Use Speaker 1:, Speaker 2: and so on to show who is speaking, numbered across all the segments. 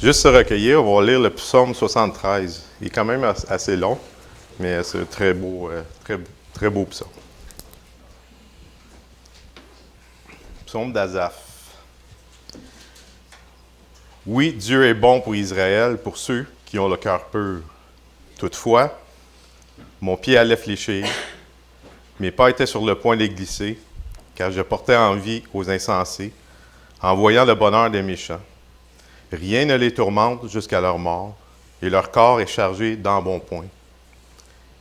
Speaker 1: Juste se recueillir, on va lire le psaume 73. Il est quand même assez long, mais c'est un très beau psaume. Psaume d'Asaph. Oui, Dieu est bon pour Israël, pour ceux qui ont le cœur pur. Toutefois, mon pied allait fléchir, mes pas étaient sur le point de glisser, car je portais envie aux insensés, en voyant le bonheur des méchants. Rien ne les tourmente jusqu'à leur mort, et leur corps est chargé d'embonpoint.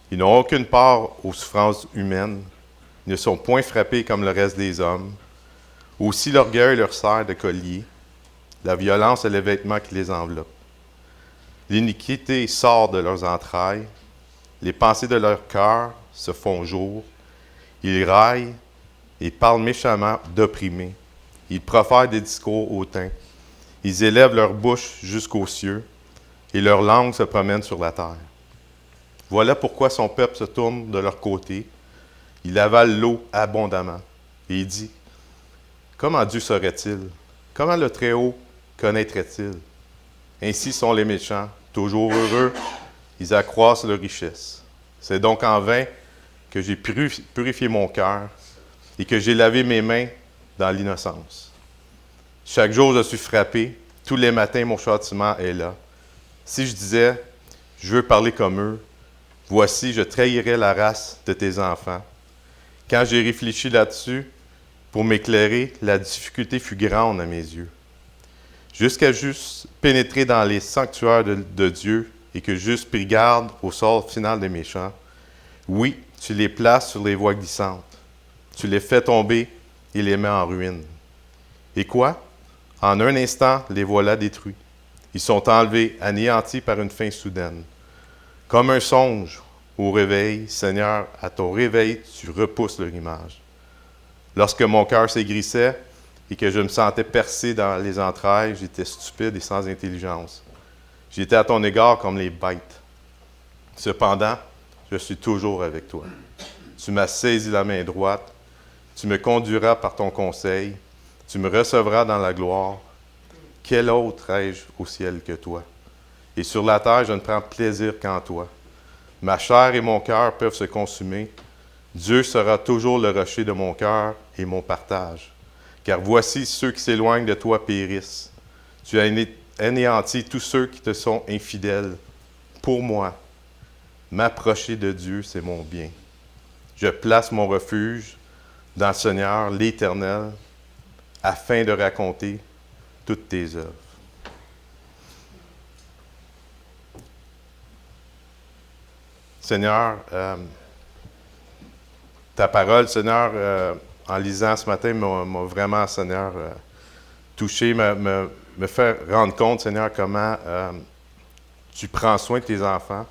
Speaker 1: Ils n'ont aucune part aux souffrances humaines, ils ne sont point frappés comme le reste des hommes. Aussi l'orgueil leur sert de collier, la violence est le vêtement qui les enveloppe. L'iniquité sort de leurs entrailles, les pensées de leur cœur se font jour. Ils raillent et parlent méchamment d'opprimés. Ils profèrent des discours hautains. Ils élèvent leur bouche jusqu'aux cieux, et leur langue se promène sur la terre. Voilà pourquoi son peuple se tourne de leur côté. Il avale l'eau abondamment. Et il dit, comment Dieu saurait-il? Comment le Très-Haut connaîtrait-il? Ainsi sont les méchants, toujours heureux, ils accroissent leur richesse. C'est donc en vain que j'ai purifié mon cœur et que j'ai lavé mes mains dans l'innocence. Chaque jour, je suis frappé. Tous les matins, mon châtiment est là. Si je disais, je veux parler comme eux, voici, je trahirais la race de tes enfants. Quand j'ai réfléchi là-dessus, pour m'éclairer, la difficulté fut grande à mes yeux. Jusqu'à juste pénétrer dans les sanctuaires de Dieu et que juste pris garde au sort final des méchants. Oui, tu les places sur les voies glissantes. Tu les fais tomber et les mets en ruine. Et quoi? En un instant, les voilà détruits. Ils sont enlevés, anéantis par une fin soudaine. Comme un songe au réveil, Seigneur, à ton réveil, tu repousses leur image. Lorsque mon cœur s'aigrissait et que je me sentais percé dans les entrailles, j'étais stupide et sans intelligence. J'étais à ton égard comme les bêtes. Cependant, je suis toujours avec toi. Tu m'as saisi la main droite. Tu me conduiras par ton conseil. Tu me recevras dans la gloire. Quel autre ai-je au ciel que toi? Et sur la terre, je ne prends plaisir qu'en toi. Ma chair et mon cœur peuvent se consumer. Dieu sera toujours le rocher de mon cœur et mon partage. Car voici ceux qui s'éloignent de toi périssent. Tu as anéanti tous ceux qui te sont infidèles. Pour moi, m'approcher de Dieu, c'est mon bien. Je place mon refuge dans le Seigneur, l'Éternel, afin de raconter toutes tes œuvres. Seigneur, ta parole, Seigneur, en lisant ce matin, m'a vraiment, Seigneur, touché, me fait rendre compte, Seigneur, comment tu prends soin de tes enfants.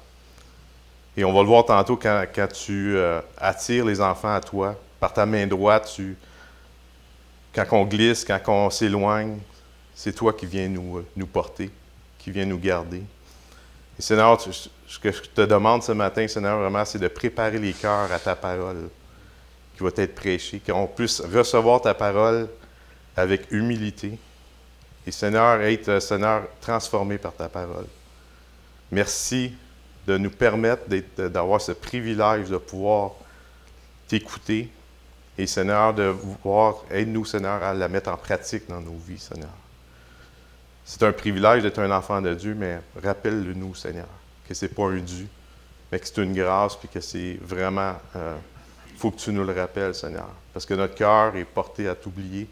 Speaker 1: Et on va le voir tantôt quand tu attires les enfants à toi, par ta main droite, quand on glisse, quand on s'éloigne, c'est toi qui viens nous porter, qui viens nous garder. Et Seigneur, ce que je te demande ce matin, Seigneur, vraiment, c'est de préparer les cœurs à ta parole qui va être prêchée, qu'on puisse recevoir ta parole avec humilité. Et Seigneur, être, Seigneur, transformé par ta parole. Merci de nous permettre d'avoir ce privilège de pouvoir t'écouter. Et Seigneur, de pouvoir, aide-nous, Seigneur, à la mettre en pratique dans nos vies, Seigneur. C'est un privilège d'être un enfant de Dieu, mais rappelle-le-nous, Seigneur, que ce n'est pas un dû, mais que c'est une grâce, puis que c'est vraiment, il faut que tu nous le rappelles, Seigneur. Parce que notre cœur est porté à t'oublier.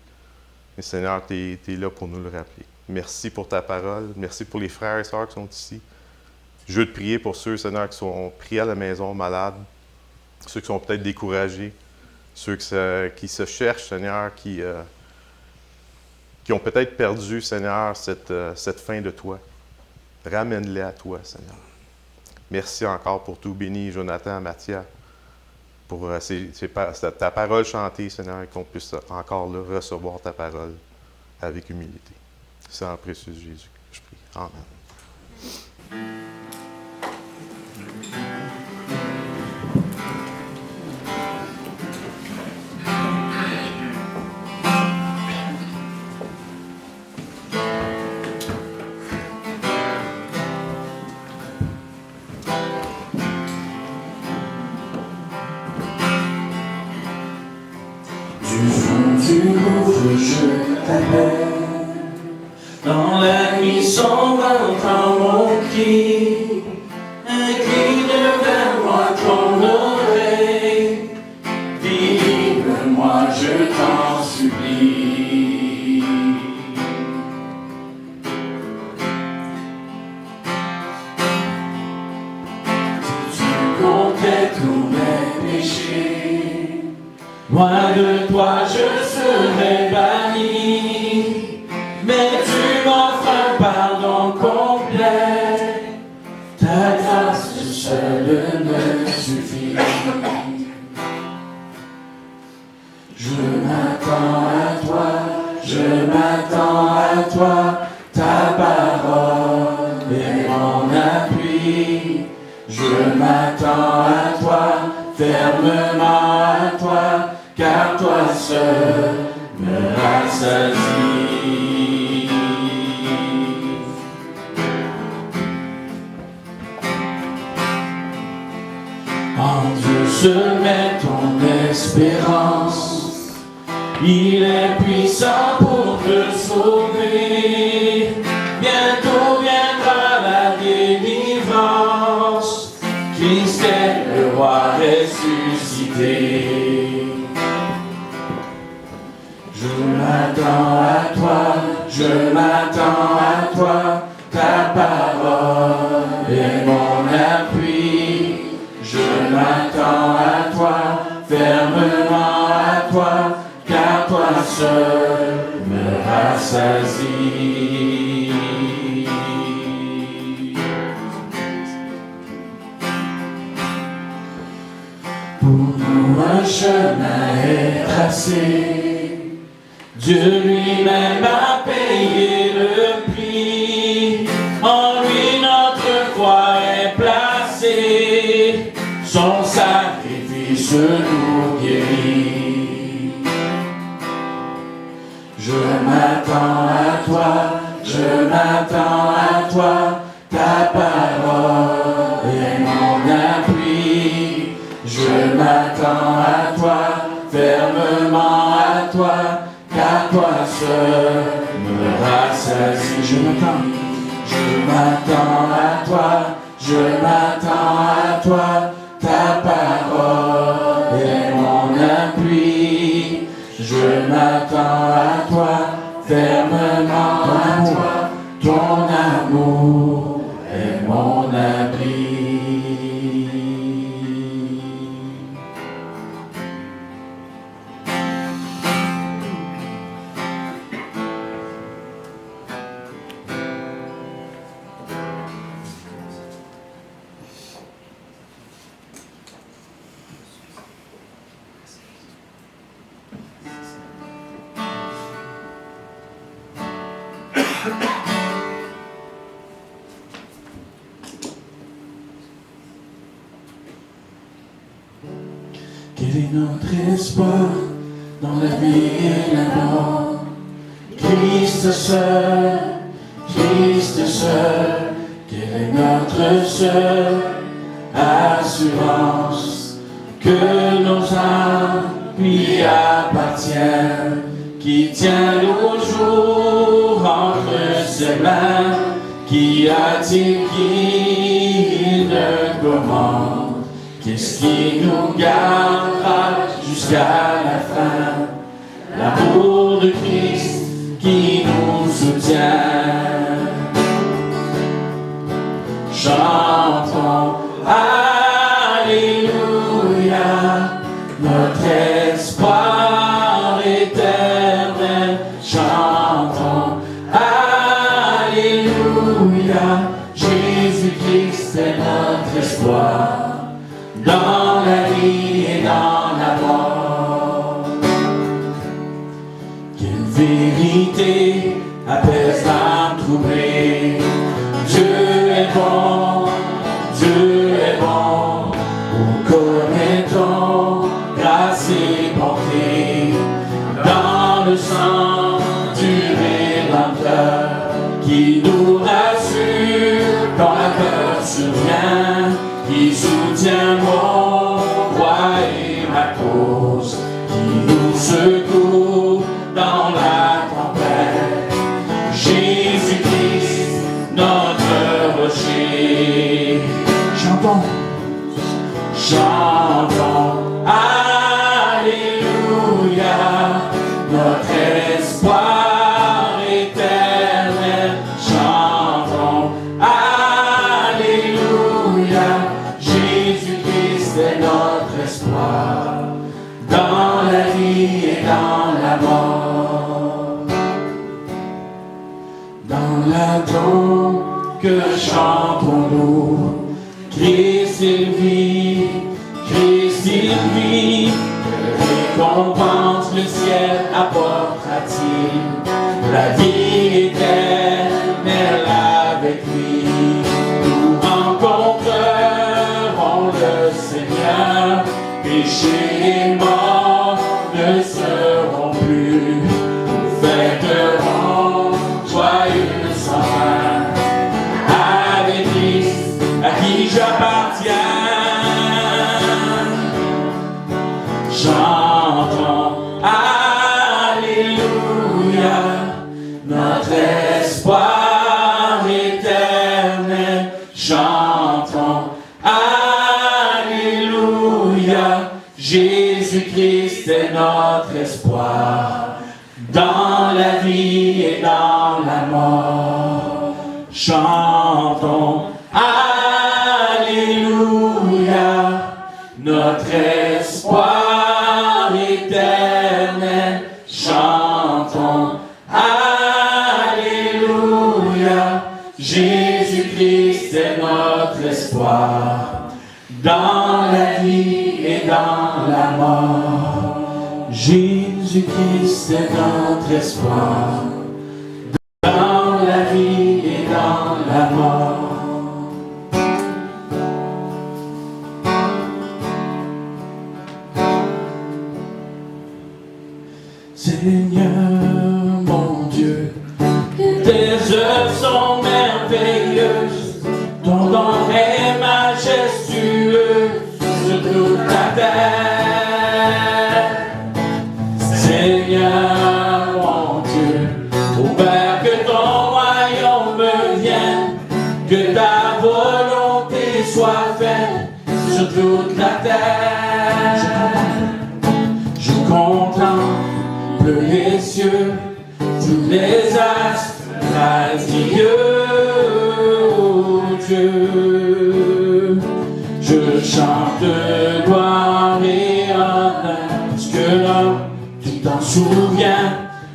Speaker 1: Mais Seigneur, tu es là pour nous le rappeler. Merci pour ta parole. Merci pour les frères et sœurs qui sont ici. Je veux te prier pour ceux, Seigneur, qui sont pris à la maison, malades, ceux qui sont peut-être découragés, ceux qui se cherchent, Seigneur, qui ont peut-être perdu, Seigneur, cette fin de toi. Ramène-les à toi, Seigneur. Merci encore pour tout. Bénis Jonathan, Mathia, pour ta parole chantée, Seigneur, et qu'on puisse encore là, recevoir ta parole avec humilité. C'est en précieux Jésus que je prie. Amen.
Speaker 2: m'ouvres, je t'appelle. Dans la nuit sombre, entends mon cri. Incline vers moi ton oreille. Délivre-moi, je t'en supplie. Si tu comptais tous mes péchés, loin de toi je serais banni. Mais tu m'offres un pardon complet. Ta grâce seule me suffit. Je m'attends à toi, je m'attends à toi. Ta parole est mon appui. Je m'attends à toi, fermement à toi, car toi seul me rassasie. En Dieu se met ton espérance, il est puissant pour te sauver. Bientôt viendra la délivrance, Christ est le roi ressuscité. Je m'attends à toi, je m'attends à toi, ta parole est mon appui. Je m'attends à toi, fermement à toi, car toi seul me rassasie. Pour nous un chemin est tracé, Dieu lui-même a payé le prix. En lui notre foi est placée, son sacrifice nous guérit. Je m'attends à toi, je m'attends à toi, ta parole est mon appui. Je m'attends à toi, fermement à toi, car toi seul me rassasie. Je m'attends à toi, je m'attends à toi, ta parole est mon appui. Je m'attends à toi, fermement à toi, ton amour est mon abri. Quel est notre espoir dans la vie et la mort? Christ seul, quelle est notre seule assurance que nos âmes lui appartiennent, qui tient nos jours entre ses mains, qui a-t-il qu'il ne commande? Qu'est-ce qui nous gardera jusqu'à la fin? L'amour de Christ qui nous soutient. Chantons Alléluia, notre espoir éternel. Chantons Alléluia, Jésus-Christ est notre espoir. Dans la vie et dans la mort, quelle vérité apaise l'âme troublée. Dieu est bon, où connaît-on grâce et bonté, dans le sang du Rédempteur, qui nous rassure quand la peur survient, qui soutient mon roi et ma cause, qui nous secourt Chantons, chantons, Alléluia, notre espoir éternel. Chantons, Alléluia, Jésus-Christ est notre espoir, dans la vie et dans la mort. Dans la tombe, que chantons-nous? Christ il vit, Christ il vit. Quelle récompense le ciel apportera-t-il? La vie éternelle avec lui. Nous rencontrerons le Seigneur. Péché et mort ne seront plus. Nous fêterons joyeux sans fin avec Christ à qui j'appartiens. Chantons, Alléluia, notre espoir éternel. Chantons, Alléluia, Jésus-Christ est notre espoir, dans la vie et dans la mort. Chantons, Alléluia, notre espoir éternel. Chantons, Alléluia, Jésus-Christ est notre espoir, dans la vie et dans la mort. Jésus-Christ est notre espoir, dans la vie et dans la mort. Seigneur mon Dieu, tes œuvres sont merveilleuses, ton nom est majestueux sur toute la terre. Seigneur mon Dieu, ô Père, que ton royaume vienne, que ta volonté soit faite sur toute la terre. Je contemple les cieux, tous les astres radieux, oh Dieu. Je chante gloire et honneur, parce que l'homme, tu t'en souviens,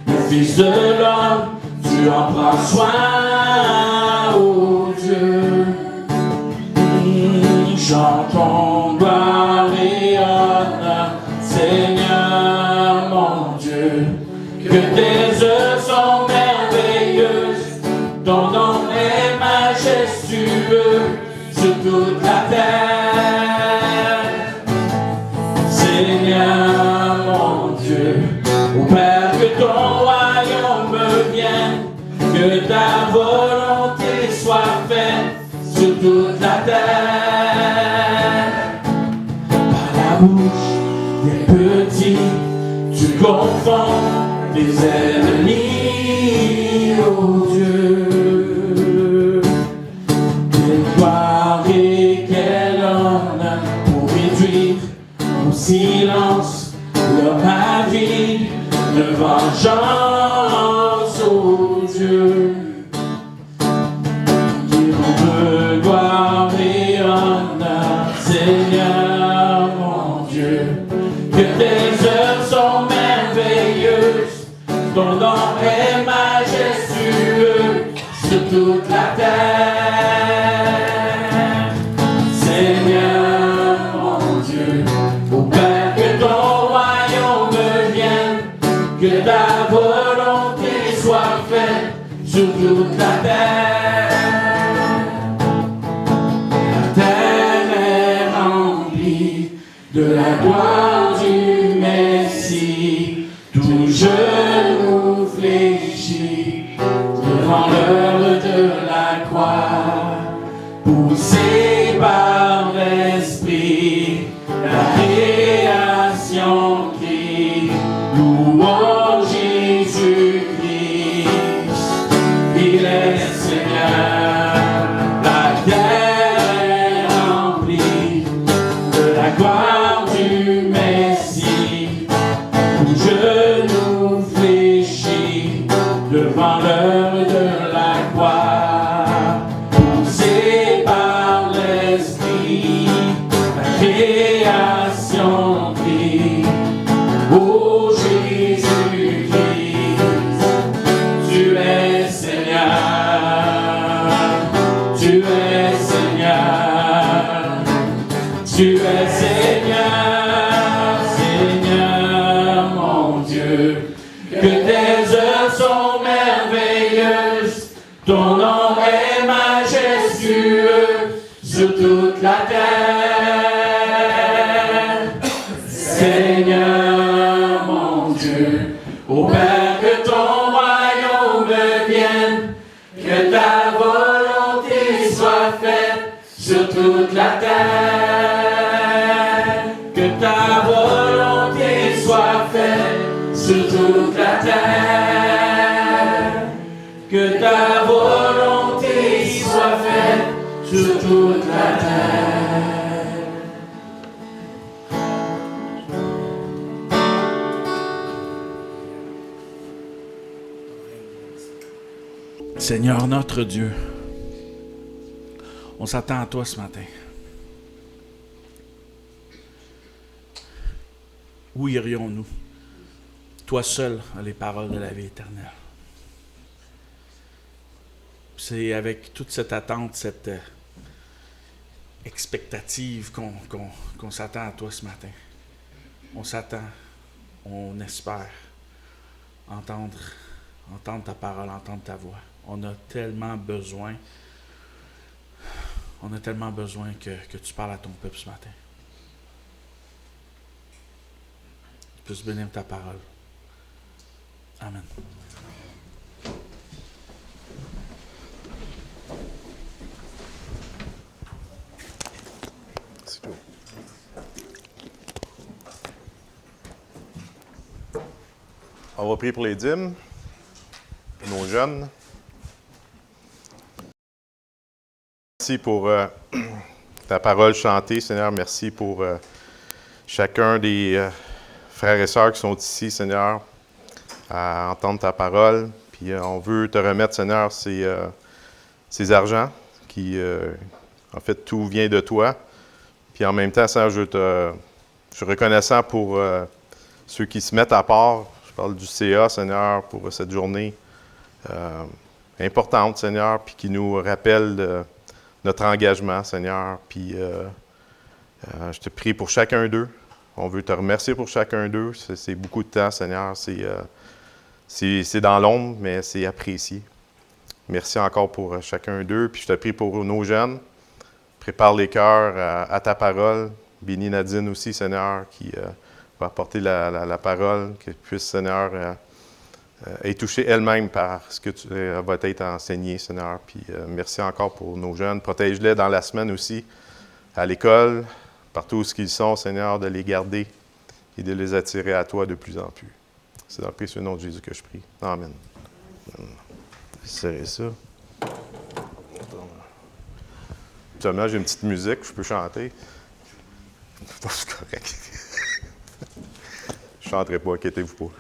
Speaker 2: le Fils de l'homme, tu en prends soin, oh Dieu. Chantons gloire et honneur, Seigneur mon Dieu, que tes œuvres sont merveilleuses, ton nom est majestueux sur toute la terre. Seigneur mon Dieu, ô Père, que ton royaume vienne, que ta volonté soit faite sur toute la terre. Par la bouche des petits, tu confonds les ennemis, oh Dieu. Quelle gloire et quel honneur pour réduire au silence leur avis de vengeance, oh Dieu. De gloire et honneur, Seigneur mon Dieu, que tes œuvres sont merveilleuses, ton nom est majestueux sur toute la terre. Seigneur mon Dieu, ô Père, que ton royaume vienne, que ta volonté soit faite sur toute la terre. De la gloire du Messie, tout genou fléchit devant l'œuvre de la croix, poussé par l'Esprit, la création crie, louons Jésus-Christ, il est Seigneur, la terre Tu es Seigneur, Seigneur, mon Dieu, que tes œuvres sont merveilleuses, ton nom est majestueux sur toute la terre. Seigneur, mon Dieu, ô Père, que ton royaume vienne, que ta volonté soit faite sur toute la terre. Que ta volonté soit faite sur toute la terre. Que ta volonté soit faite sur toute la terre.
Speaker 3: Seigneur notre Dieu, on s'attend à toi ce matin. Où irions-nous? Toi seul as les paroles de la vie éternelle. C'est avec toute cette attente, cette expectative qu'on s'attend à toi ce matin. On s'attend, on espère entendre ta parole, entendre ta voix. On a tellement besoin que tu parles à ton peuple ce matin. Tu puisses bénir ta parole. Amen.
Speaker 1: C'est tout. On va prier pour les dîmes, nos jeunes. Merci pour ta parole chantée, Seigneur. Merci pour chacun des frères et sœurs qui sont ici, Seigneur, à entendre ta parole. Puis on veut te remettre, Seigneur, ces argents qui, en fait, tout vient de toi. Puis en même temps, Seigneur, je suis reconnaissant pour ceux qui se mettent à part. Je parle du CA, Seigneur, pour cette journée importante, Seigneur, puis qui nous rappelle notre engagement, Seigneur. Puis je te prie pour chacun d'eux. On veut te remercier pour chacun d'eux. C'est beaucoup de temps, Seigneur. C'est dans l'ombre, mais c'est apprécié. Merci encore pour chacun d'eux. Puis je te prie pour nos jeunes. Prépare les cœurs à ta parole. Bénis Nadine aussi, Seigneur, qui va apporter la parole, qu'elle puisse, Seigneur, être touchée elle-même par ce que tu va être enseigné, Seigneur. Puis merci encore pour nos jeunes. Protège-les dans la semaine aussi, à l'école, partout où ils sont, Seigneur, de les garder et de les attirer à toi de plus en plus. C'est dans le précieux nom de Jésus que je prie. Amen. C'est ça. Justement, j'ai une petite musique, je peux chanter. C'est correct. Je ne chanterai pas, inquiétez-vous pas.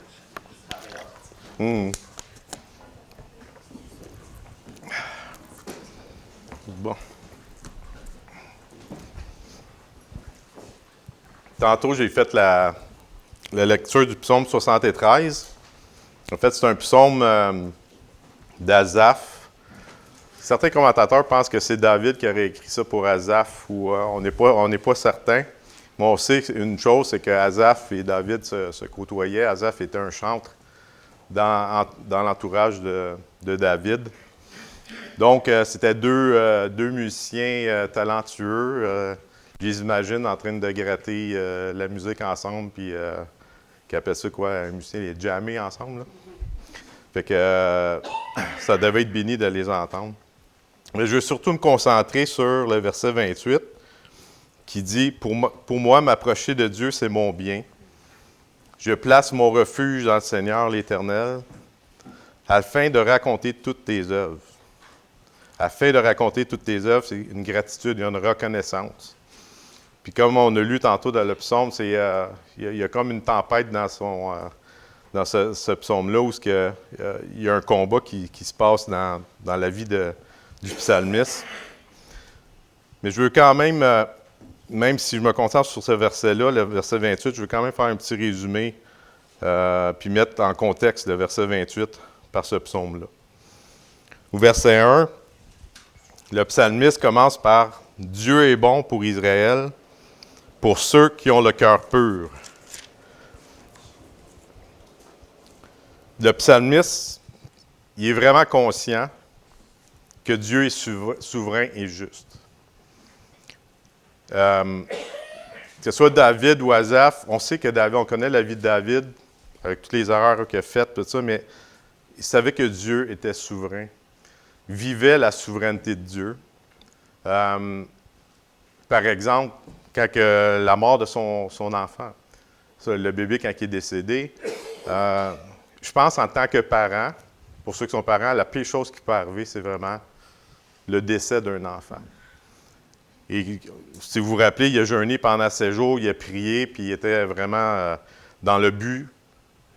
Speaker 1: Bon. Tantôt, j'ai fait la lecture du psaume 73. En fait, c'est un psaume d'Asaph. Certains commentateurs pensent que c'est David qui aurait écrit ça pour Asaph, ou on n'est pas certain. Mais on sait une chose, c'est que Asaph et David se côtoyaient. Asaph était un chantre dans l'entourage de David. Donc, c'était deux musiciens talentueux. Je les imagine en train de gratter la musique ensemble, puis qui appellent ça quoi, un musicien, les jammer ensemble. Là. Fait que ça devait être béni de les entendre. Mais je veux surtout me concentrer sur le verset 28 qui dit « Pour moi, m'approcher de Dieu, c'est mon bien. Je place mon refuge dans le Seigneur, l'Éternel, afin de raconter toutes tes œuvres. » Afin de raconter toutes tes œuvres, c'est une gratitude, il y a une reconnaissance. Puis comme on a lu tantôt dans le psaume, il y a comme une tempête dans ce psaume-là où il y a un combat qui se passe dans la vie du psalmiste. Mais je veux quand même si je me concentre sur ce verset-là, le verset 28, je veux quand même faire un petit résumé puis mettre en contexte le verset 28 par ce psaume-là. Au verset 1, le psalmiste commence par « Dieu est bon pour Israël, pour ceux qui ont le cœur pur. Le psalmiste, il est vraiment conscient que Dieu est souverain et juste. Que ce soit David ou Asaph, on sait que David, on connaît la vie de David, avec toutes les erreurs qu'il a faites, tout ça, mais il savait que Dieu était souverain, vivait la souveraineté de Dieu. Par exemple, quand la mort de son enfant, ça, le bébé quand il est décédé, je pense en tant que parent, pour ceux qui sont parents, la pire chose qui peut arriver, c'est vraiment le décès d'un enfant. Et si vous vous rappelez, il a jeûné pendant 7 jours, il a prié, puis il était vraiment dans le but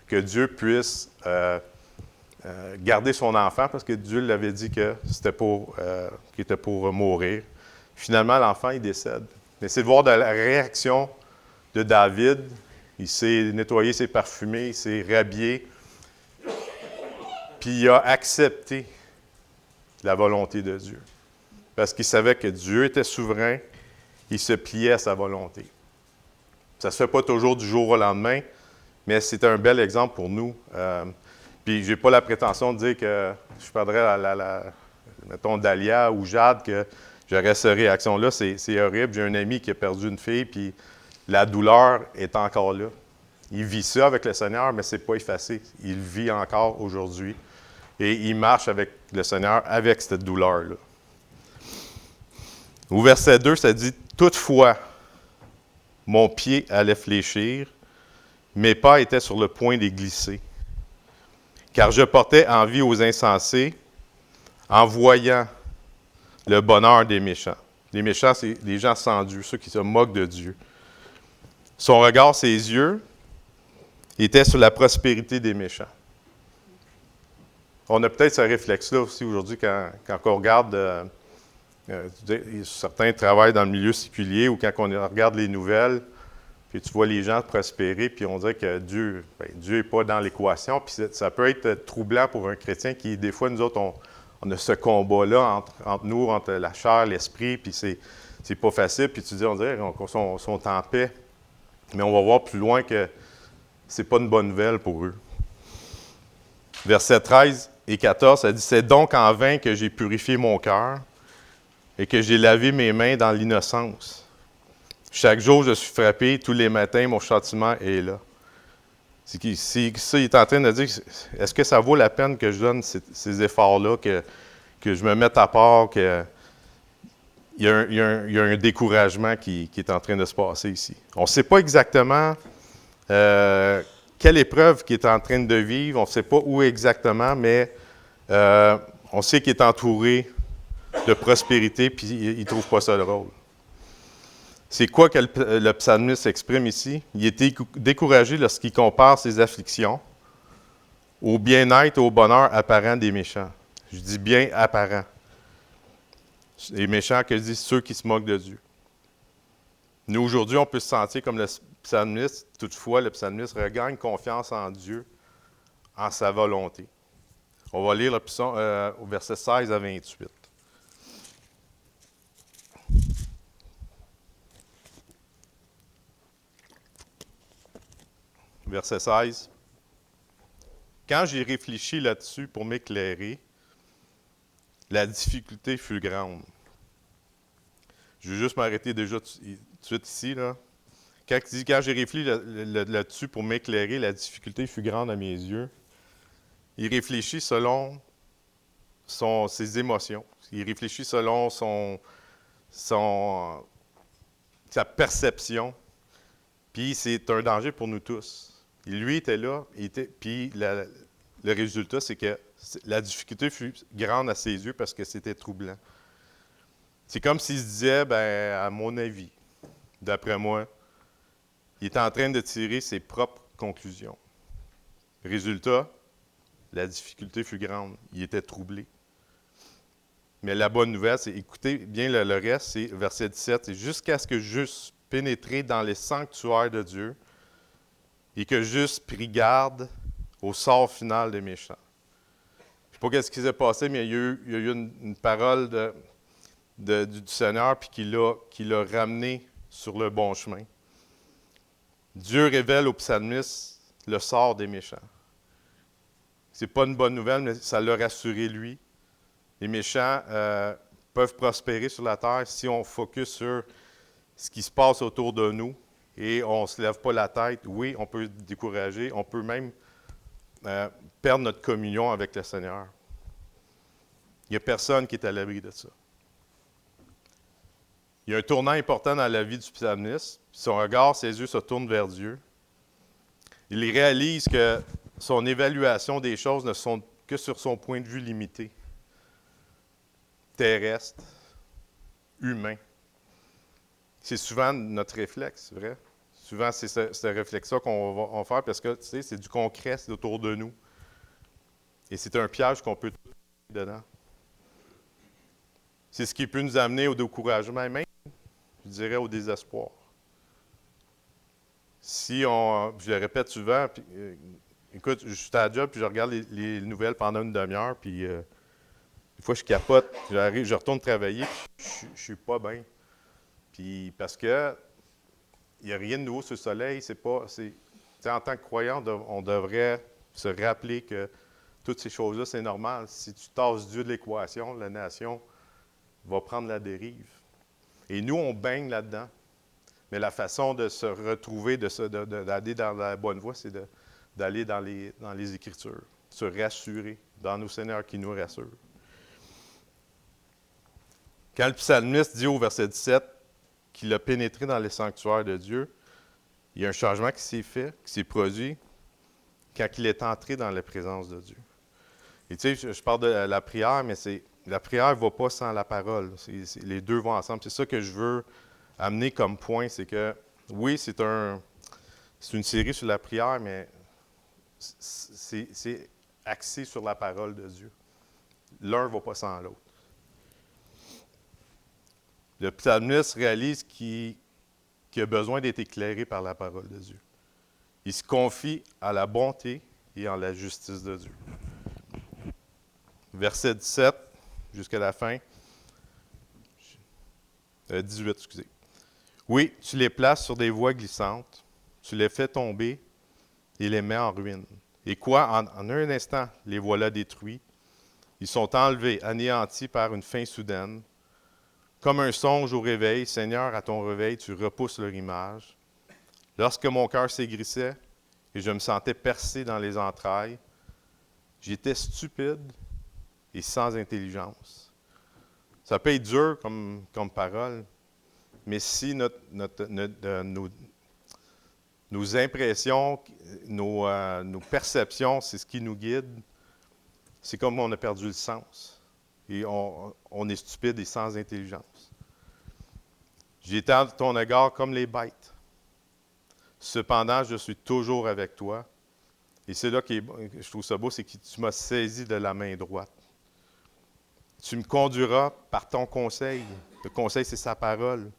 Speaker 1: que Dieu puisse garder son enfant, parce que Dieu l'avait dit que c'était qu'il était pour mourir. Finalement, l'enfant, il décède. Mais c'est de voir de la réaction de David. Il s'est nettoyé, s'est parfumé, il s'est rhabillé, puis il a accepté la volonté de Dieu. Parce qu'il savait que Dieu était souverain, il se pliait à sa volonté. Ça ne se fait pas toujours du jour au lendemain, mais c'est un bel exemple pour nous. Puis je n'ai pas la prétention de dire que je perdrais mettons, Dalia ou Jade, que j'aurais cette réaction-là. C'est horrible. J'ai un ami qui a perdu une fille, puis la douleur est encore là. Il vit ça avec le Seigneur, mais ce n'est pas effacé. Il vit encore aujourd'hui. Et il marche avec le Seigneur avec cette douleur-là. Au verset 2, ça dit « Toutefois, mon pied allait fléchir, mes pas étaient sur le point de glisser. Car je portais envie aux insensés en voyant le bonheur des méchants. » Les méchants, c'est les gens sans Dieu, ceux qui se moquent de Dieu. Son regard, ses yeux, étaient sur la prospérité des méchants. On a peut-être ce réflexe-là aussi aujourd'hui quand on regarde, certains travaillent dans le milieu séculier ou quand on regarde les nouvelles, puis tu vois les gens prospérer, puis on dirait que Dieu n'est pas dans l'équation. Puis ça peut être troublant pour un chrétien qui, des fois, nous autres, on a ce combat-là entre nous, entre la chair, l'esprit, puis c'est pas facile. Puis tu dis, on dirait qu'ils sont en paix. Mais on va voir plus loin que c'est pas une bonne nouvelle pour eux. Versets 13 et 14, ça dit « C'est donc en vain que j'ai purifié mon cœur et que j'ai lavé mes mains dans l'innocence. Chaque jour, je suis frappé, tous les matins, mon châtiment est là. » Ça, il est en train de dire, est-ce que ça vaut la peine que je donne ces efforts-là, que je me mette à part, qu'il y a un découragement qui est en train de se passer ici. On ne sait pas exactement quelle épreuve qu'il est en train de vivre, on ne sait pas où exactement, mais on sait qu'il est entouré de prospérité, puis il ne trouve pas ça drôle. C'est quoi que le psalmiste exprime ici? Il est découragé lorsqu'il compare ses afflictions au bien-être et au bonheur apparent des méchants. Je dis bien apparent. Les méchants, que je dis ceux qui se moquent de Dieu. Nous, aujourd'hui, on peut se sentir comme le psalmiste. Toutefois, le psalmiste regagne confiance en Dieu, en sa volonté. On va lire le psaume au verset 16 à 28. Verset 16. « Quand j'ai réfléchi là-dessus pour m'éclairer, la difficulté fut grande. » Je vais juste m'arrêter déjà tout de suite ici. Là. Quand j'ai réfléchi là-dessus pour m'éclairer, la difficulté fut grande à mes yeux. Il réfléchit selon ses émotions. Il réfléchit selon sa perception. Puis c'est un danger pour nous tous. Et lui était là, puis le résultat, c'est que la difficulté fut grande à ses yeux parce que c'était troublant. C'est comme s'il se disait, à mon avis, d'après moi, il était en train de tirer ses propres conclusions. Résultat, la difficulté fut grande. Il était troublé. Mais la bonne nouvelle, c'est, écoutez bien le reste, c'est verset 17, c'est « Jusqu'à ce que j'eusse pénétré dans les sanctuaires de Dieu et que j'eusse pris garde au sort final des méchants. » Je ne sais pas ce qui s'est passé, mais il y a eu une parole du Seigneur puis qui l'a ramené sur le bon chemin. Dieu révèle au psalmiste le sort des méchants. C'est pas une bonne nouvelle, mais ça l'a rassuré lui. Les méchants peuvent prospérer sur la terre si on focus sur ce qui se passe autour de nous et on ne se lève pas la tête. Oui, on peut se décourager, on peut même perdre notre communion avec le Seigneur. Il n'y a personne qui est à l'abri de ça. Il y a un tournant important dans la vie du psalmiste. Son regard, ses yeux se tournent vers Dieu. Il réalise que son évaluation des choses ne sont que sur son point de vue limité, terrestre, humain. C'est souvent notre réflexe, vrai? Souvent, c'est ce réflexe-là qu'on va faire parce que, tu sais, c'est du concret, c'est autour de nous. Et c'est un piège qu'on peut tomber dedans. C'est ce qui peut nous amener au découragement et même, je dirais, au désespoir. Si on, je le répète souvent, puis, écoute, je suis à la job, puis je regarde les nouvelles pendant une demi-heure, puis des fois, je capote, j'arrive, je retourne travailler, puis je suis pas bien. Puis parce que il n'y a rien de nouveau sur le soleil, en tant que croyant, on devrait se rappeler que toutes ces choses-là, c'est normal. Si tu tasses Dieu de l'équation, la nation va prendre la dérive. Et nous, on baigne là-dedans. Mais la façon de se retrouver, d'aller dans la bonne voie, c'est d'aller dans les Écritures, se rassurer dans nos Seigneurs qui nous rassurent. Quand le psalmiste dit au verset 17 qu'il a pénétré dans les sanctuaires de Dieu, il y a un changement qui s'est fait, qui s'est produit quand il est entré dans la présence de Dieu. Et tu sais, je parle de la prière, mais la prière ne va pas sans la parole. Les deux vont ensemble. C'est ça que je veux amener comme point, c'est que, oui, c'est une série sur la prière, mais c'est axé sur la parole de Dieu. L'un ne va pas sans l'autre. Le psalmiste réalise qu'il a besoin d'être éclairé par la parole de Dieu. Il se confie à la bonté et en la justice de Dieu. Verset 17 jusqu'à la fin. 18, excusez. Oui, tu les places sur des voies glissantes, tu les fais tomber et les mets en ruine. Et quoi, en un instant, les voilà détruits. Ils sont enlevés, anéantis par une fin soudaine. Comme un songe au réveil, Seigneur, à ton réveil, tu repousses leur image. Lorsque mon cœur s'aigrissait et je me sentais percé dans les entrailles, j'étais stupide et sans intelligence. Ça peut être dur comme parole, mais si nos impressions, nos perceptions, c'est ce qui nous guide, c'est comme on a perdu le sens. Et on est stupide et sans intelligence. J'étais à ton égard comme les bêtes. Cependant, je suis toujours avec toi. Et c'est là que je trouve ça beau, c'est que tu m'as saisi de la main droite. Tu me conduiras par ton conseil. Le conseil, c'est sa parole.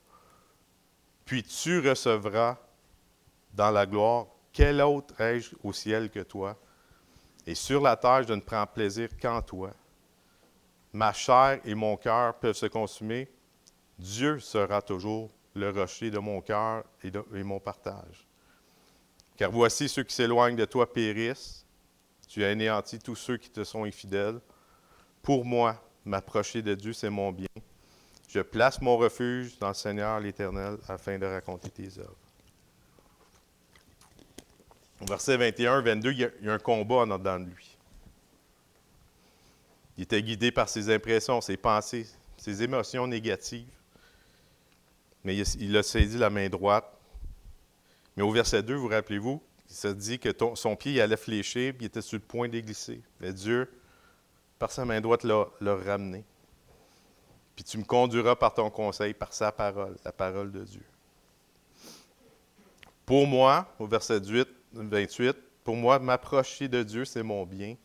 Speaker 1: Puis tu recevras dans la gloire. Quel autre ai-je au ciel que toi? Et sur la terre, je ne prends plaisir qu'en toi. Ma chair et mon cœur peuvent se consumer. Dieu sera toujours le rocher de mon cœur et mon partage. Car voici ceux qui s'éloignent de toi périssent. Tu as anéanti tous ceux qui te sont infidèles. Pour moi, m'approcher de Dieu, c'est mon bien. Je place mon refuge dans le Seigneur l'Éternel afin de raconter tes œuvres. Au verset 21, 22, il y a un combat en dedans de lui. Il était guidé par ses impressions, ses pensées, ses émotions négatives. Mais il a saisi la main droite. Mais au verset 2, vous rappelez-vous, il se dit que son pied il allait fléchir, puis il était sur le point de glisser. Mais Dieu, par sa main droite, l'a ramené. Puis tu me conduiras par ton conseil, par sa parole, la parole de Dieu. Pour moi, au verset 28, pour moi, m'approcher de Dieu, c'est mon bien.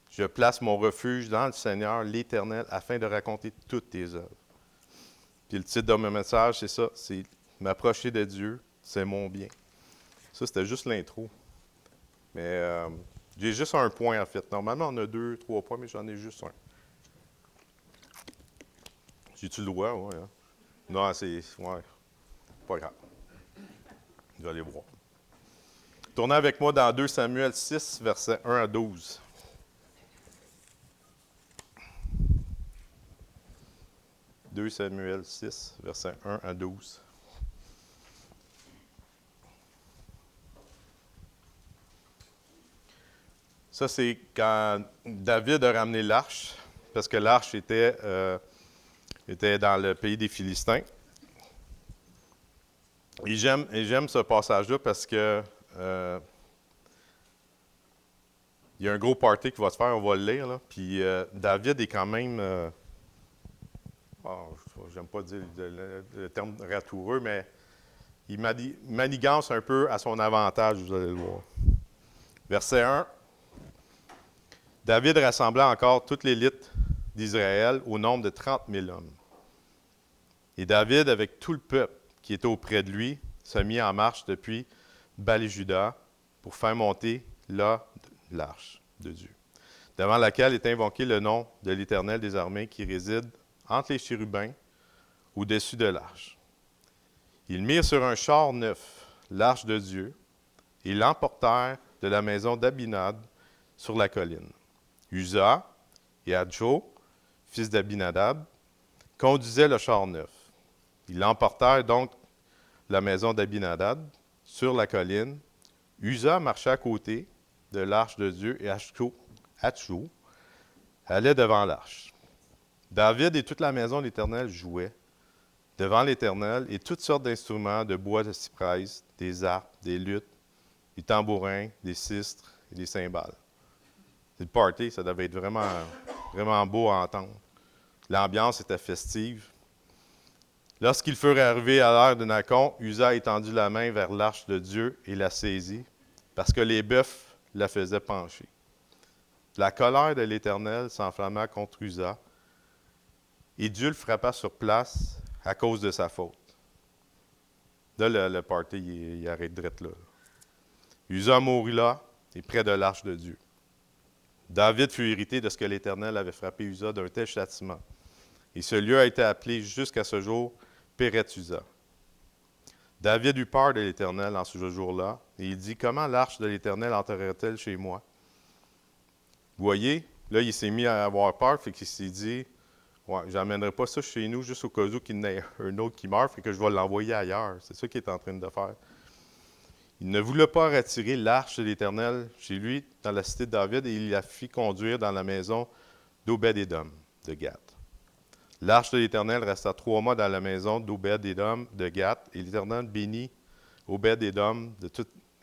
Speaker 1: Je place mon refuge dans le Seigneur, l'Éternel, afin de raconter toutes tes œuvres. Puis le titre de mon message, c'est ça, c'est « M'approcher de Dieu, c'est mon bien ». Ça, c'était juste l'intro. Mais j'ai juste un point, en fait. Normalement, on a 2, 3 points, mais j'en ai juste un. J'ai-tu le droit? Ouais, hein? Non, c'est... Ouais, pas grave. Vous allez voir. Tournez avec moi dans 2 Samuel 6, versets 1 à 12. « 2 Samuel 6, versets 1 à 12. Ça, c'est quand David a ramené l'arche, parce que l'arche était dans le pays des Philistins. Et j'aime ce passage-là parce que il y a un gros party qui va se faire, on va le lire. Là. Puis David est quand même, j'aime pas dire le terme ratoureux, mais il manigance un peu à son avantage, vous allez le voir. Verset 1. David rassembla encore toute l'élite d'Israël au nombre de 30 000 hommes. Et David, avec tout le peuple qui était auprès de lui, se mit en marche depuis Baal-Juda pour faire monter là l'arche de Dieu, devant laquelle est invoqué le nom de l'Éternel des armées qui réside entre les chérubins au-dessus de l'arche. Ils mirent sur un char neuf l'arche de Dieu et l'emportèrent de la maison d'Abinad sur la colline. Uza et Adjo, fils d'Abinadab, conduisaient le char neuf. Ils l'emportèrent donc de la maison d'Abinadab sur la colline. Uza marchait à côté de l'arche de Dieu et Adjo allait devant l'arche. David et toute la maison de l'Éternel jouaient devant l'Éternel et toutes sortes d'instruments de bois de cyprès, des harpes, des luttes, des tambourins, des sistres et des cymbales. C'est le party, ça devait être vraiment, vraiment beau à entendre. L'ambiance était festive. Lorsqu'ils furent arrivés à l'heure de Nacon, Uza étendit la main vers l'arche de Dieu et la saisit, parce que les bœufs la faisaient pencher. La colère de l'Éternel s'enflamma contre Uza, et Dieu le frappa sur place à cause de sa faute. Là, le party, il arrête direct là. Uza mourut là, et près de l'arche de Dieu. David fut irrité de ce que l'Éternel avait frappé Uza d'un tel châtiment. Et ce lieu a été appelé jusqu'à ce jour Péret-Uza. David eut peur de l'Éternel en ce jour-là, et il dit, « Comment l'arche de l'Éternel entrerait-elle chez moi? » Vous voyez, là, il s'est mis à avoir peur, fait qu'il s'est dit, « Ouais, j'amènerai pas ça chez nous juste au cas où qu'il y en ait un autre qui meurt, fait que je vais l'envoyer ailleurs. » C'est ça qu'il est en train de faire. Il ne voulait pas retirer l'arche de l'Éternel chez lui dans la cité de David et il la fit conduire dans la maison d'Obed-Édom de Gath. L'arche de l'Éternel resta 3 mois dans la maison d'Obed-Édom de Gath et l'Éternel bénit Obed-Édom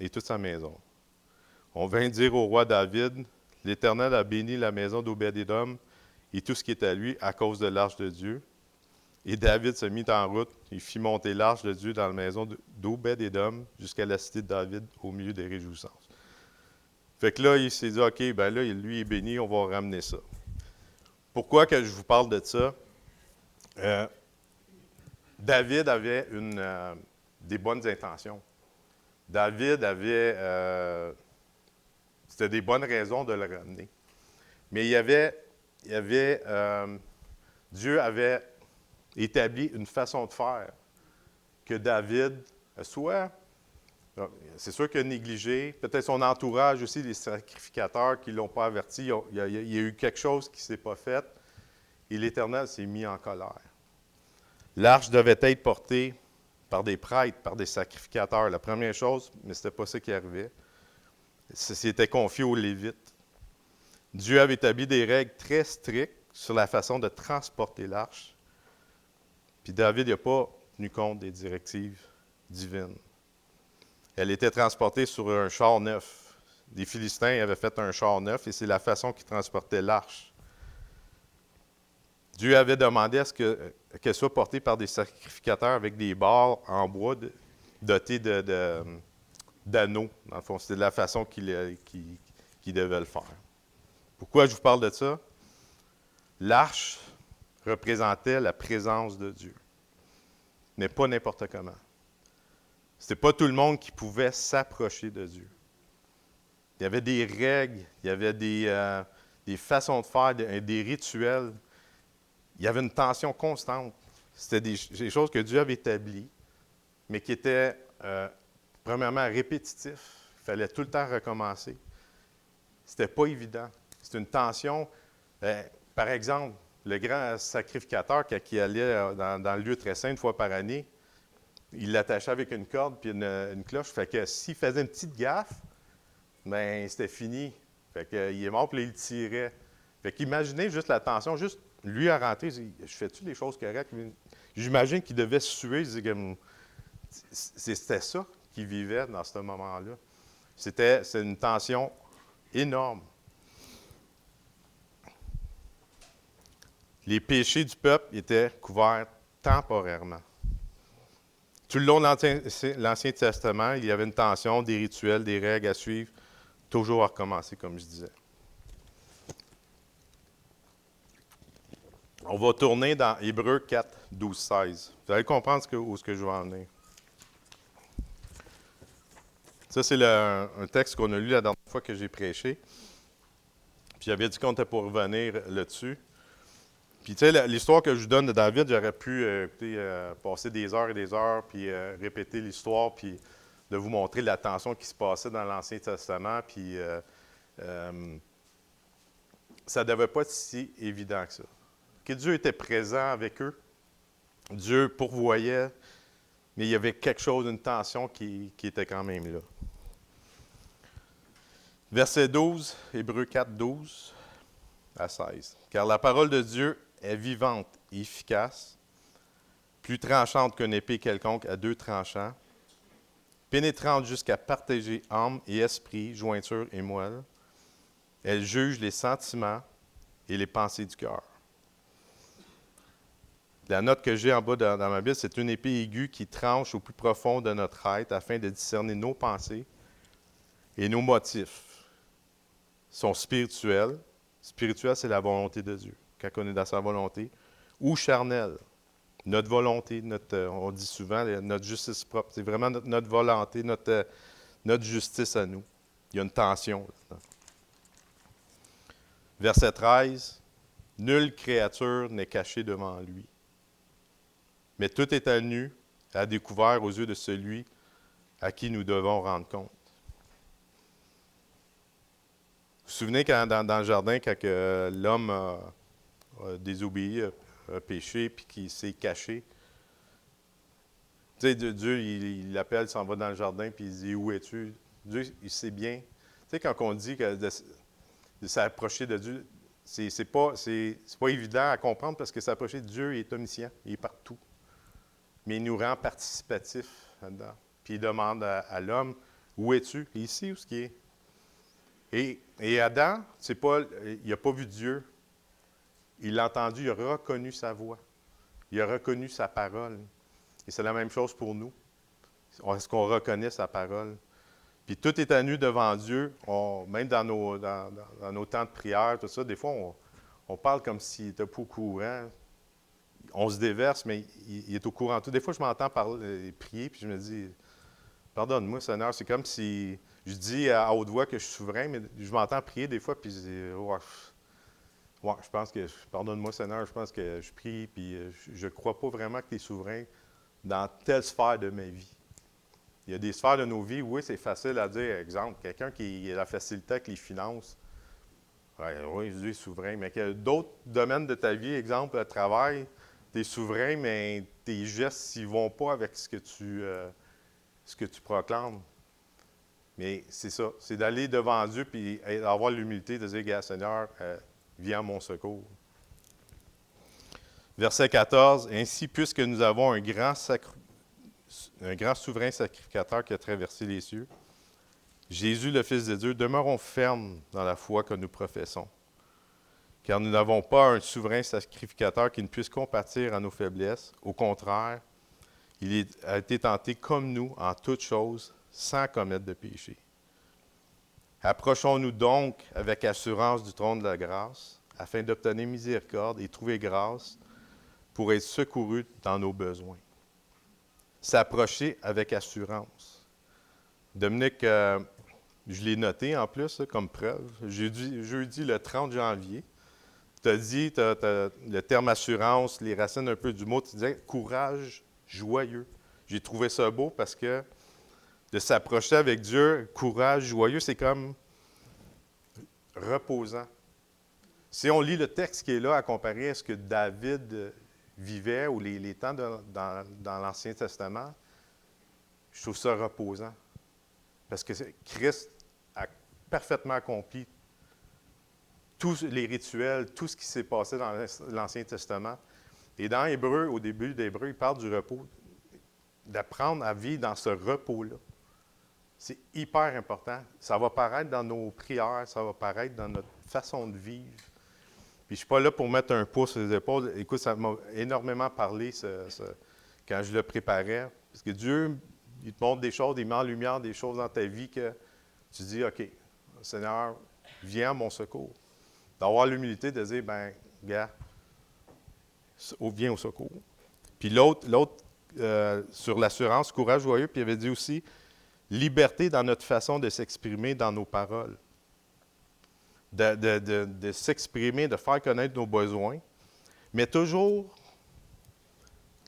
Speaker 1: et toute sa maison. On vint dire au roi David, « L'Éternel a béni la maison d'Obed-Édom et tout ce qui est à lui à cause de l'arche de Dieu. » Et David se mit en route et fit monter l'arche de Dieu dans la maison d'Obed-Édom jusqu'à la cité de David au milieu des réjouissances. Fait que là, il s'est dit, OK, ben là, lui est béni, on va ramener ça. Pourquoi que je vous parle de ça? David avait des bonnes intentions. David avait... c'était des bonnes raisons de le ramener. Mais Dieu avait établi une façon de faire que David soit, c'est sûr qu'il a négligé, peut-être son entourage aussi, les sacrificateurs qui ne l'ont pas averti, il y a eu quelque chose qui ne s'est pas fait, et l'Éternel s'est mis en colère. L'arche devait être portée par des prêtres, par des sacrificateurs, la première chose, mais ce n'était pas ça qui arrivait. C'était confié aux Lévites. Dieu avait établi des règles très strictes sur la façon de transporter l'arche. Puis David n'a pas tenu compte des directives divines. Elle était transportée sur un char neuf. Les Philistins avaient fait un char neuf et c'est la façon qu'ils transportaient l'arche. Dieu avait demandé à ce qu'elle soit portée par des sacrificateurs avec des barres en bois dotés d'anneaux. Dans le fond, c'était la façon qu'ils devaient le faire. Pourquoi je vous parle de ça? L'arche représentait la présence de Dieu, mais pas n'importe comment. Ce n'était pas tout le monde qui pouvait s'approcher de Dieu. Il y avait des règles, il y avait des façons de faire, des rituels. Il y avait une tension constante. C'était des choses que Dieu avait établies, mais qui étaient, premièrement, répétitifs. Il fallait tout le temps recommencer. C'était pas évident. C'est une tension. Par exemple, le grand sacrificateur, quand il allait dans le lieu très saint une fois par année, il l'attachait avec une corde puis une cloche. Fait que s'il faisait une petite gaffe, bien, c'était fini. Fait que, il est mort, puis là, il tirait. Fait qu'imaginez juste la tension, juste lui à rentrer, je fais-tu les choses correctes? J'imagine qu'il devait suer. C'était ça qu'il vivait dans ce moment-là. C'est une tension énorme. Les péchés du peuple étaient couverts temporairement. Tout le long de l'Ancien Testament, il y avait une tension, des rituels, des règles à suivre, toujours à recommencer, comme je disais. On va tourner dans Hébreux 4, 12, 16. Vous allez comprendre où ce que je veux en venir. Ça, c'est un texte qu'on a lu la dernière fois que j'ai prêché. Puis j'avais dit qu'on était pour revenir là-dessus. Puis, tu sais, l'histoire que je vous donne de David, j'aurais pu passer des heures et des heures, puis répéter l'histoire, puis de vous montrer la tension qui se passait dans l'Ancien Testament. Puis, ça ne devait pas être si évident que ça. Que Dieu était présent avec eux. Dieu pourvoyait, mais il y avait quelque chose, une tension qui était quand même là. Verset 12, Hébreux 4, 12 à 16. « Car la parole de Dieu est vivante et efficace, plus tranchante qu'une épée quelconque à deux tranchants, pénétrante jusqu'à partager âme et esprit, jointure et moelle. Elle juge les sentiments et les pensées du cœur. » La note que j'ai en bas dans ma Bible, c'est une épée aiguë qui tranche au plus profond de notre être afin de discerner nos pensées et nos motifs. Sont spirituels. Spirituel, c'est la volonté de Dieu, quand on est dans sa volonté. Ou charnel. Notre volonté, on dit souvent, notre justice propre. C'est vraiment notre volonté, notre justice à nous. Il y a une tension là-dedans. Verset 13. « Nulle créature n'est cachée devant lui. Mais tout est à nu, à découvert aux yeux de celui à qui nous devons rendre compte. » Vous vous souvenez quand dans le jardin, quand l'homme a désobéi, a péché, puis qu'il s'est caché? Tu sais, Dieu, il l'appelle, il s'en va dans le jardin, puis il dit « Où es-tu? » Dieu, il sait bien. Tu sais, quand on dit que de s'approcher de Dieu, c'est pas évident à comprendre parce que s'approcher de Dieu, il est omniscient, il est partout. Mais il nous rend participatifs là-dedans. Puis il demande à l'homme « Où es-tu? » Ici, où est-ce qu'il est? Et Adam, il n'a pas vu Dieu. Il l'a entendu, il a reconnu sa voix. Il a reconnu sa parole. Et c'est la même chose pour nous. Est-ce qu'on reconnaît sa parole? Puis tout est à nu devant Dieu. Même dans nos temps de prière, tout ça, des fois, on parle comme s'il n'était pas au courant. On se déverse, mais il est au courant. Des fois, je m'entends prier, puis je me dis, pardonne-moi, Seigneur. C'est comme si je dis à haute voix que je suis souverain, mais je m'entends prier des fois, puis je dis, je pense que, pardonne-moi, Seigneur, je pense que je prie, puis je ne crois pas vraiment que tu es souverain dans telle sphère de ma vie. Il y a des sphères de nos vies, oui, c'est facile à dire. Exemple, quelqu'un qui a la facilité avec les finances, oui, Dieu est souverain, mais qu'il y a d'autres domaines de ta vie, exemple, le travail, tu es souverain, mais tes gestes, ils ne vont pas avec ce que tu proclames. Mais c'est ça, c'est d'aller devant Dieu et avoir l'humilité de dire, Gars, Seigneur, viens à mon secours. Verset 14, « Ainsi, puisque nous avons un grand souverain sacrificateur qui a traversé les cieux, Jésus, le Fils de Dieu, demeurons fermes dans la foi que nous professons. Car nous n'avons pas un souverain sacrificateur qui ne puisse compatir à nos faiblesses. Au contraire, il a été tenté comme nous en toutes choses, sans commettre de péché. Approchons-nous donc avec assurance du trône de la grâce, afin d'obtenir miséricorde et trouver grâce pour être secourus dans nos besoins. » S'approcher avec assurance. Dominique, je l'ai noté en plus comme preuve. Jeudi le 30 janvier, tu as dit, le terme assurance, les racines un peu du mot, tu disais courage joyeux. J'ai trouvé ça beau parce que de s'approcher avec Dieu, courage, joyeux, c'est comme reposant. Si on lit le texte qui est là à comparer à ce que David vivait ou les temps dans l'Ancien Testament, je trouve ça reposant. Parce que Christ a parfaitement accompli tous les rituels, tout ce qui s'est passé dans l'Ancien Testament. Et dans Hébreu, au début d'Hébreu, il parle du repos, d'apprendre à vivre dans ce repos-là. C'est hyper important. Ça va paraître dans nos prières, ça va paraître dans notre façon de vivre. Puis je ne suis pas là pour mettre un pouce sur les épaules. Écoute, ça m'a énormément parlé quand je le préparais. Parce que Dieu, il te montre des choses, il met en lumière des choses dans ta vie que tu dis, OK, Seigneur, viens à mon secours. D'avoir l'humilité de dire, ben, gars, viens au secours. Puis l'autre sur l'assurance, courage joyeux, puis il avait dit aussi, liberté dans notre façon de s'exprimer dans nos paroles. De s'exprimer, de faire connaître nos besoins, mais toujours,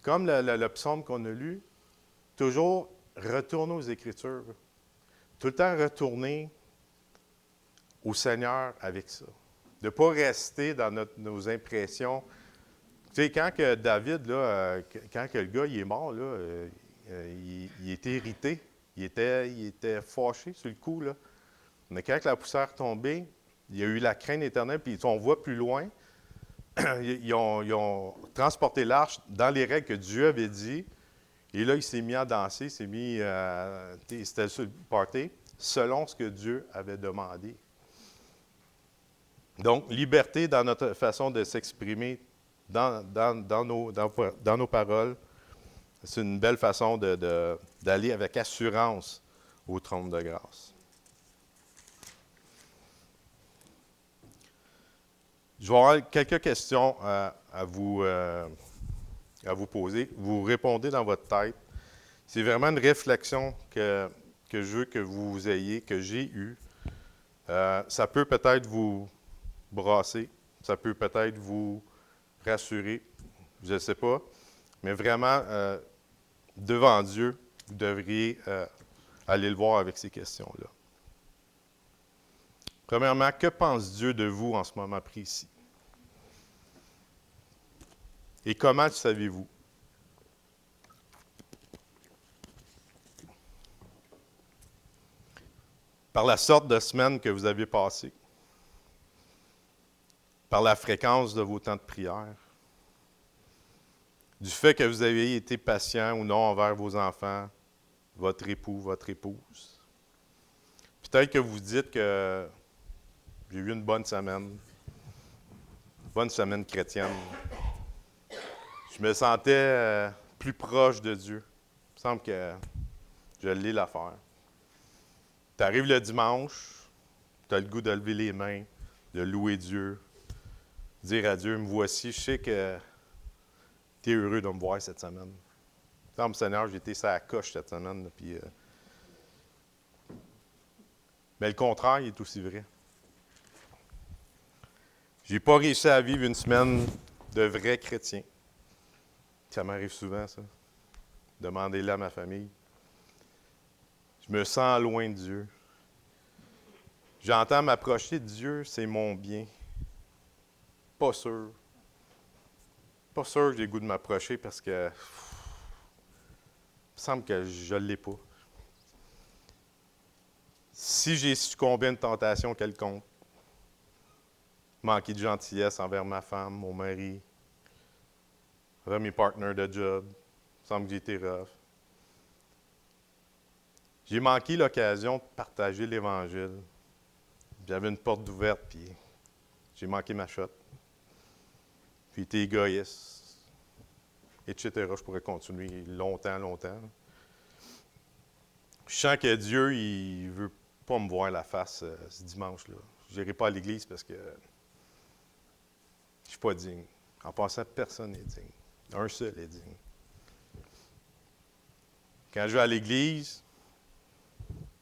Speaker 1: comme le psaume qu'on a lu, toujours retourner aux Écritures. Tout le temps retourner au Seigneur avec ça. De ne pas rester dans nos impressions. Tu sais, quand que David, là, quand que le gars il est mort, là, il était irrité. Il était fâché sur le coup, là. Mais quand la poussière est tombée, il y a eu la crainte éternelle, puis on voit plus loin. Ils ont transporté l'arche dans les règles que Dieu avait dit. Et là, il s'est mis à danser, c'était sur le party, selon ce que Dieu avait demandé. Donc, liberté dans notre façon de s'exprimer dans nos paroles. C'est une belle façon d'aller avec assurance au trône de grâce. Je vais avoir quelques questions à vous poser. Vous répondez dans votre tête. C'est vraiment une réflexion que je veux que vous ayez, que j'ai eue. Ça peut peut-être vous brasser, ça peut peut-être vous rassurer, je ne sais pas. Mais vraiment, devant Dieu, vous devriez aller le voir avec ces questions-là. Premièrement, que pense Dieu de vous en ce moment précis? Et comment le savez-vous? Par la sorte de semaine que vous avez passée, par la fréquence de vos temps de prière, du fait que vous avez été patient ou non envers vos enfants, votre époux, votre épouse. Peut-être que vous dites que j'ai eu une bonne semaine chrétienne. Je me sentais plus proche de Dieu. Il me semble que je l'ai l'affaire. Tu arrives le dimanche, tu as le goût de lever les mains, de louer Dieu, dire à Dieu, me voici, je sais que tu es heureux de me voir cette semaine. Il me semble, Seigneur, j'ai été ça à la coche cette semaine. Puis, mais le contraire, il est aussi vrai. Je n'ai pas réussi à vivre une semaine de vrai chrétien. Ça m'arrive souvent, ça. Demandez-le à ma famille. Je me sens loin de Dieu. J'entends m'approcher de Dieu, c'est mon bien. Pas sûr. Pas sûr que j'ai le goût de m'approcher parce que il me semble que je ne l'ai pas. Si j'ai succombé à une tentation quelconque, manquer de gentillesse envers ma femme, mon mari, envers mes partenaires de job, il me semble que j'ai été rough. J'ai manqué l'occasion de partager l'Évangile. J'avais une porte ouverte, puis j'ai manqué ma shot. Puis été égoïste, etc. Je pourrais continuer longtemps. Je sens que Dieu, il ne veut pas me voir la face ce dimanche-là. Je n'irai pas à l'église parce que je ne suis pas digne. En passant, personne n'est digne. Un seul est digne. Quand je vais à l'église,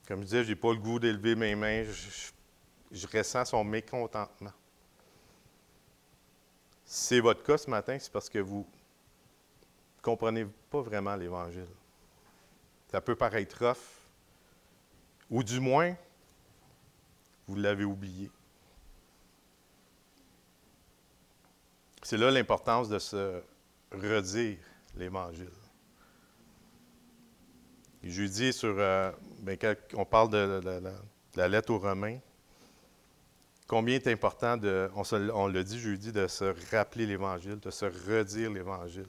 Speaker 1: comme je disais, je n'ai pas le goût d'élever mes mains. Je ressens son mécontentement. Si c'est votre cas ce matin, c'est parce que vous ne comprenez pas vraiment l'Évangile. Ça peut paraître rough, Ou du moins, vous l'avez oublié. C'est là l'importance de se redire l'Évangile. Je lui dis quand on parle de la lettre aux Romains, combien est important on le dit jeudi, de se rappeler l'Évangile, de se redire l'Évangile.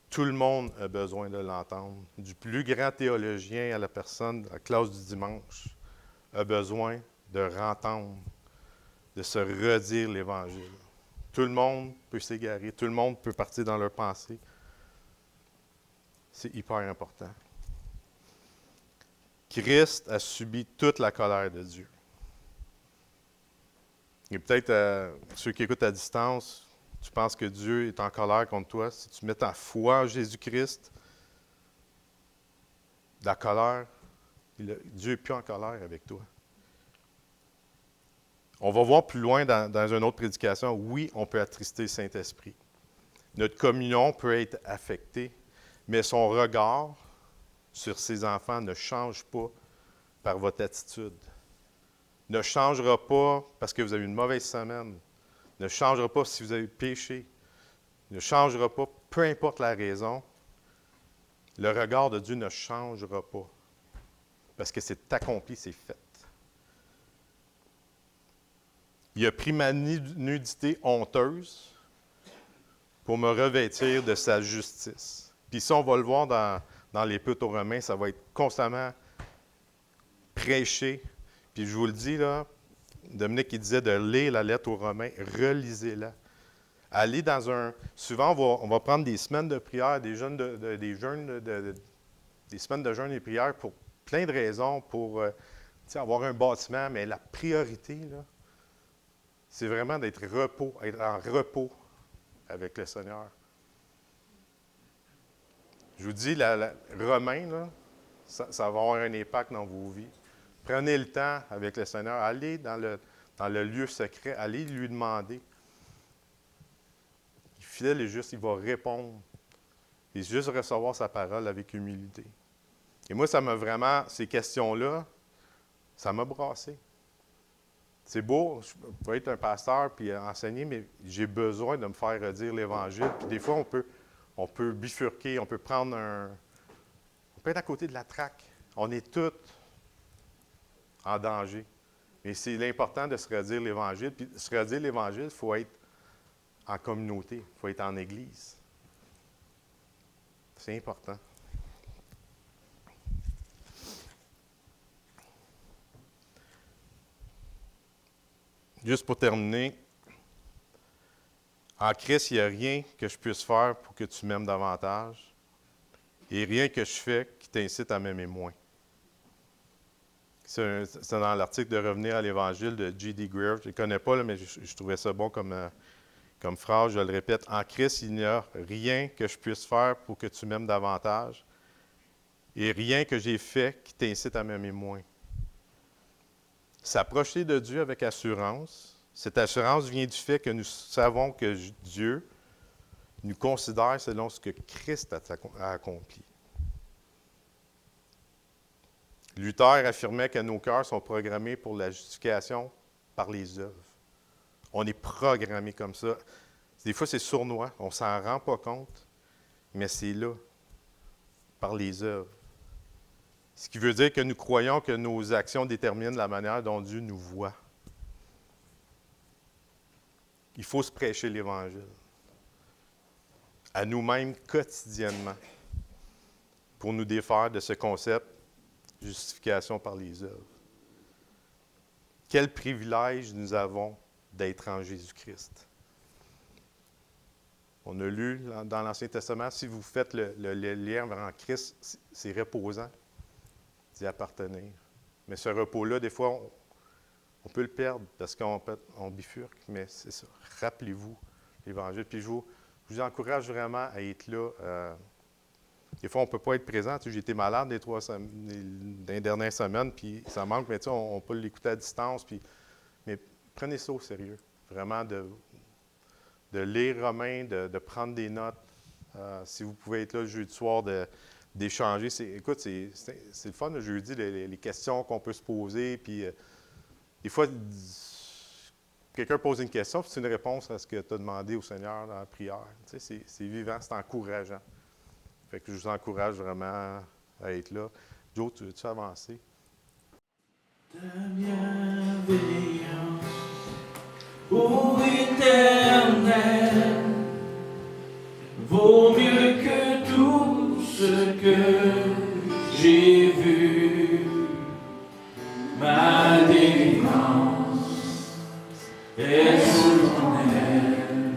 Speaker 1: Tout le monde a besoin de l'entendre. Du plus grand théologien à la personne, à la classe du dimanche, a besoin de rentendre, de se redire l'Évangile. Tout le monde peut s'égarer, tout le monde peut partir dans leur pensée. C'est hyper important. Christ a subi toute la colère de Dieu. Et peut-être, ceux qui écoutent à distance, tu penses que Dieu est en colère contre toi. Si tu mets ta foi en Jésus-Christ, la colère, Dieu n'est plus en colère avec toi. On va voir plus loin dans une autre prédication, oui, on peut attrister le Saint-Esprit. Notre communion peut être affectée, mais son regard sur ses enfants ne change pas par votre attitude. Ne changera pas parce que vous avez une mauvaise semaine. Ne changera pas si vous avez péché. Ne changera pas, peu importe la raison. Le regard de Dieu ne changera pas. Parce que c'est accompli, c'est fait. Il a pris ma nudité honteuse pour me revêtir de sa justice. Puis ça, on va le voir dans l'Épître aux Romains, ça va être constamment prêché. Puis je vous le dis, là, Dominique, il disait de lire la lettre aux Romains, relisez-la. Allez dans un... Souvent, on va prendre des semaines de prière, des semaines de jeûne et prière pour plein de raisons, pour avoir un bâtiment, mais la priorité, là, c'est vraiment être en repos avec le Seigneur. Je vous dis, Romain, là, ça va avoir un impact dans vos vies. Prenez le temps avec le Seigneur. Allez dans le lieu secret. Allez lui demander. Il est fidèle et juste, il va répondre. Et juste recevoir sa parole avec humilité. Et moi, ces questions-là, ça m'a brassé. C'est beau, je peux être un pasteur puis enseigner, mais j'ai besoin de me faire redire l'Évangile. Puis des fois, on peut bifurquer, on peut être à côté de la traque. On est tous en danger. Mais c'est l'important de se redire l'Évangile. Puis se redire l'Évangile, il faut être en communauté, il faut être en Église. C'est important. Juste pour terminer, en Christ, il n'y a rien que je puisse faire pour que tu m'aimes davantage et rien que je fais qui t'incite à m'aimer moins. C'est dans l'article de Revenir à l'Évangile de J.D. Greer. Je ne le connais pas, là, mais je trouvais ça bon comme phrase. Je le répète. En Christ, il n'y a rien que je puisse faire pour que tu m'aimes davantage et rien que j'ai fait qui t'incite à m'aimer moins. S'approcher de Dieu avec assurance, cette assurance vient du fait que nous savons que Dieu nous considère selon ce que Christ a accompli. Luther affirmait que nos cœurs sont programmés pour la justification par les œuvres. On est programmé comme ça. Des fois, c'est sournois, on ne s'en rend pas compte, mais c'est là, par les œuvres. Ce qui veut dire que nous croyons que nos actions déterminent la manière dont Dieu nous voit. Il faut se prêcher l'Évangile à nous-mêmes quotidiennement pour nous défaire de ce concept de justification par les œuvres. Quel privilège nous avons d'être en Jésus-Christ. On a lu dans l'Ancien Testament, si vous faites le lien vers Christ, c'est reposant d'y appartenir. Mais ce repos-là, des fois, on peut le perdre parce qu'on bifurque, mais c'est ça. Rappelez-vous l'Évangile. Puis je vous encourage vraiment à être là. Des fois, on ne peut pas être présent. Tu sais, j'ai été malade dans les dernières semaines, puis ça manque, mais tu sais, on peut l'écouter à distance. Mais prenez ça au sérieux. Vraiment de lire Romains, de prendre des notes. Si vous pouvez être là le jeudi soir, d'échanger. Écoute, c'est le fun le jeudi, les questions qu'on peut se poser. Puis, des fois, quelqu'un pose une question, puis c'est une réponse à ce que tu as demandé au Seigneur dans la prière. Tu sais, c'est vivant, c'est encourageant. Fait que je vous encourage vraiment à être là. Joe, tu veux-tu avancer?
Speaker 2: Ta bienveillance, ô Éternel, vaut mieux que tout ce que j'ai vu. Ma délivrance est sous ton aile,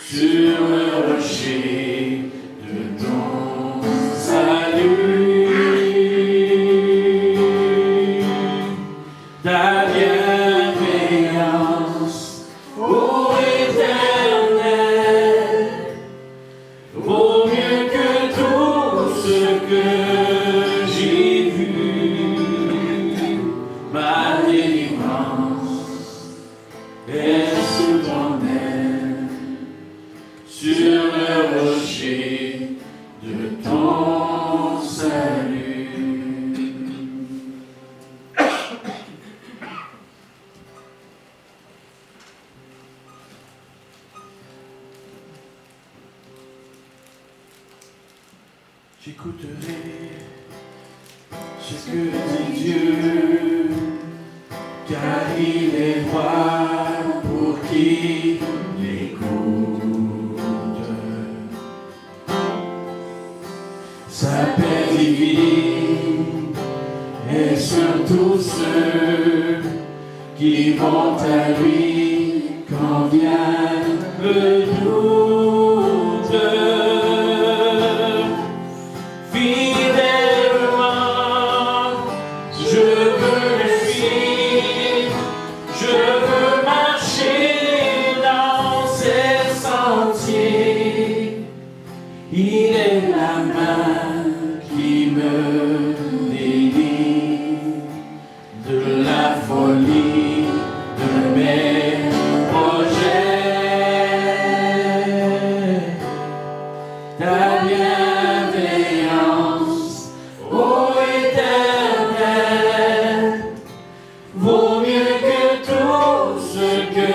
Speaker 2: sur le rocher de ton salut. Ta bienveillance, ô Éternel, vaut mieux que tout ce que j'ai vu. Ma délivrance est sous ton aile, sur le rocher de ton salut. J'écouterai ce que dit Dieu, car il est roi pour qui l'écoute. Sa paix divine est sur tous ceux qui vont à lui quand vient le doute. Fidèlement, je veux le suivre, je veux marcher dans ses sentiers. Il est la main qui me délivre de la folie de mes projets. Ta bienveillance, ô Éternel, vaut mieux que tout ce que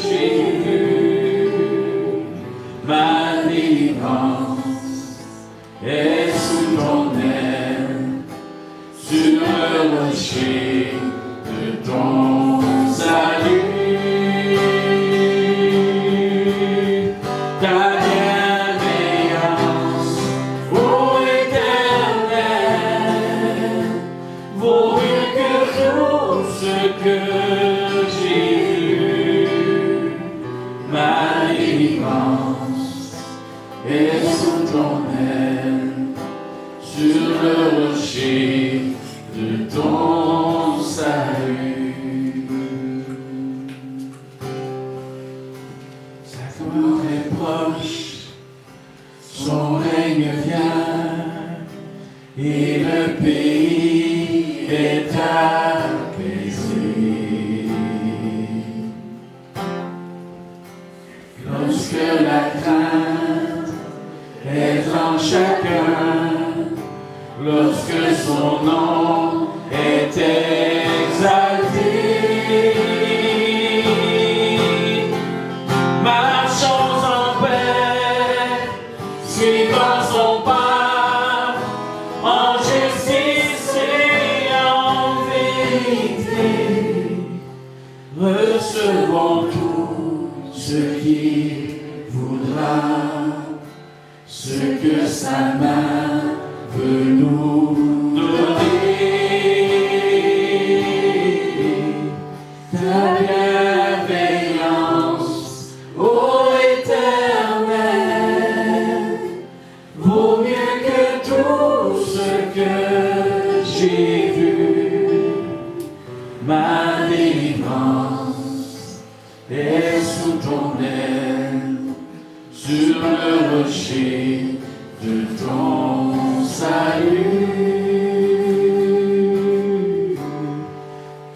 Speaker 2: j'ai vu. Ma délivrance est sous ton aile, sur le rocher de ton salut. Ta bienveillance, ô Éternel, vaut mieux que tout ce que j'ai vu. Ma délivrance est sous ton aile, sur le rocher de ton salut. Sa gloire est proche, son règne vient, et le pays est apaisé. Lorsque la crainte est en chacun, lorsque son nom est exalté, marchons en paix, suivant son pas, en justice et en vérité. Recevons tout ce qu'il voudra, ce que sa main veut nous donner. Ta bienveillance, ô Éternel, vaut mieux que tout ce que j'ai vu. Ma délivrance est sous ton aile, sur le rocher de ton salut.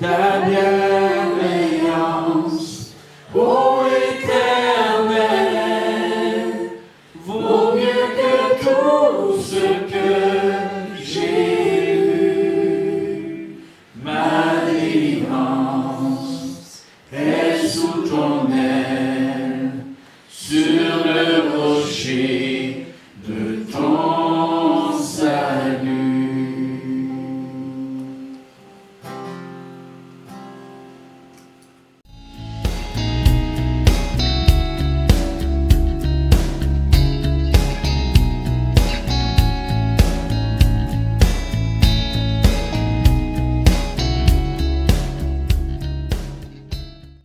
Speaker 2: Ta bienveillance, ô Éternel, vaut mieux que tout ce que